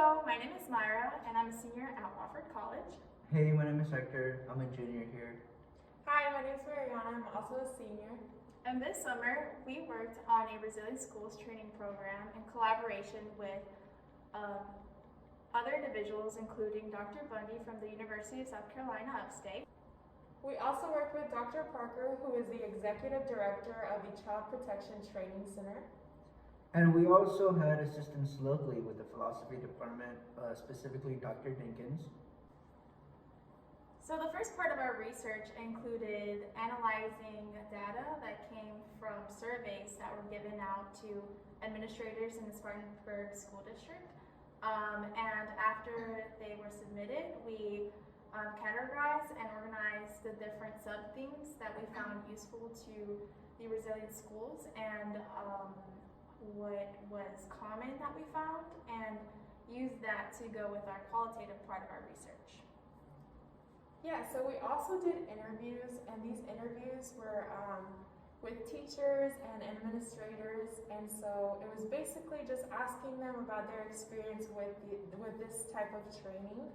Hello, my name is Mayra, and I'm a senior at Wofford College. Hey, my name is Hector. I'm a junior here. Hi, my name is Mariana. I'm also a senior. And this summer, we worked on a Resilient Schools training program in collaboration with other individuals, including Dr. Bundy from the University of South Carolina Upstate. We also worked with Dr. Parker, who is the Executive Director of the Child Protection Training Center. And we also had assistance locally with the philosophy department, specifically Dr. Dinkins. So the first part of our research included analyzing data that came from surveys that were given out to administrators in the Spartanburg School District. And after they were submitted, we categorized and organized the different sub-themes that we found useful to the resilient schools and what was common that we found, and used that to go with our qualitative part of our research. Yeah, so we also did interviews, and these interviews were with teachers and administrators, and so it was basically just asking them about their experience with this type of training.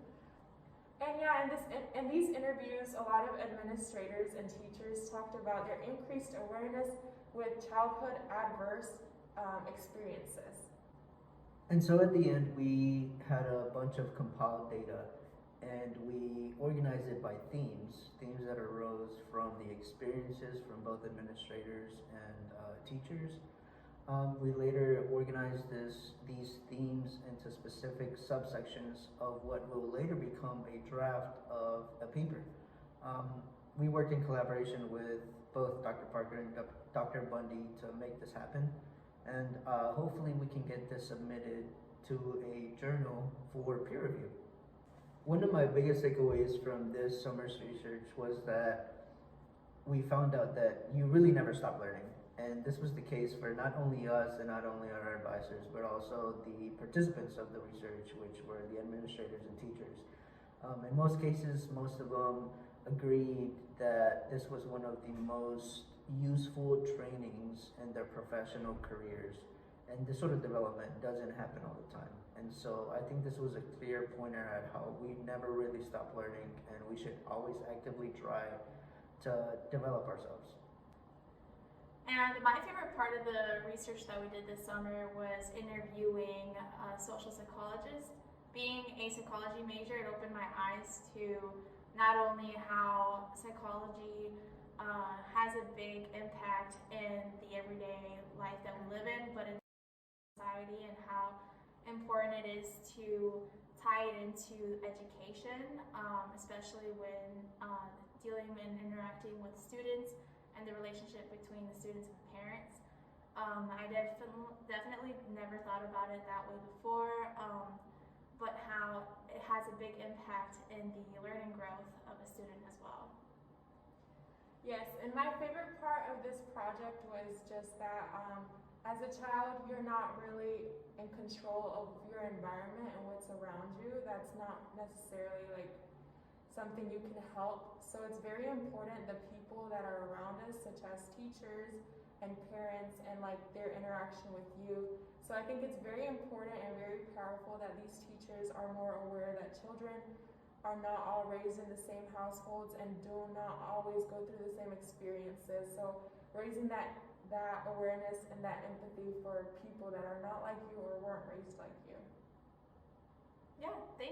And yeah, in these interviews, a lot of administrators and teachers talked about their increased awareness with childhood adverse experiences. And so at the end, we had a bunch of compiled data, and we organized it by themes that arose from the experiences from both administrators and teachers. We later organized these themes into specific subsections of what will later become a draft of a paper. We worked in collaboration with both Dr. Parker and Dr. Bundy to make this happen, and hopefully we can get this submitted to a journal for peer review. One of my biggest takeaways from this summer's research was that we found out that you really never stop learning. And this was the case for not only us and not only our advisors, but also the participants of the research, which were the administrators and teachers. In most cases, most of them agreed that this was one of the most useful trainings in their professional careers. And this sort of development doesn't happen all the time. And so I think this was a clear pointer at how we never really stop learning, and we should always actively try to develop ourselves. And my favorite part of the research that we did this summer was interviewing social psychologists. Being a psychology major, it opened my eyes to not only how psychology has a big impact in the everyday life that we live in, but in society, and how important it is to tie it into education, especially when dealing and interacting with students and the relationship between the students and the parents. I definitely never thought about it that way before, but how it has a big impact in the learning growth of a student as well. Yes, and my favorite part of this project was just that as a child, you're not really in control of your environment and what's around you. That's not necessarily like something you can help. So it's very important the people that are around us, such as teachers and parents, and like their interaction with you. So I think it's very important and very powerful that these teachers are more aware that children are not all raised in the same households and do not always go through the same experiences. So raising that awareness and that empathy for people that are not like you or weren't raised like you. Yeah, thank you.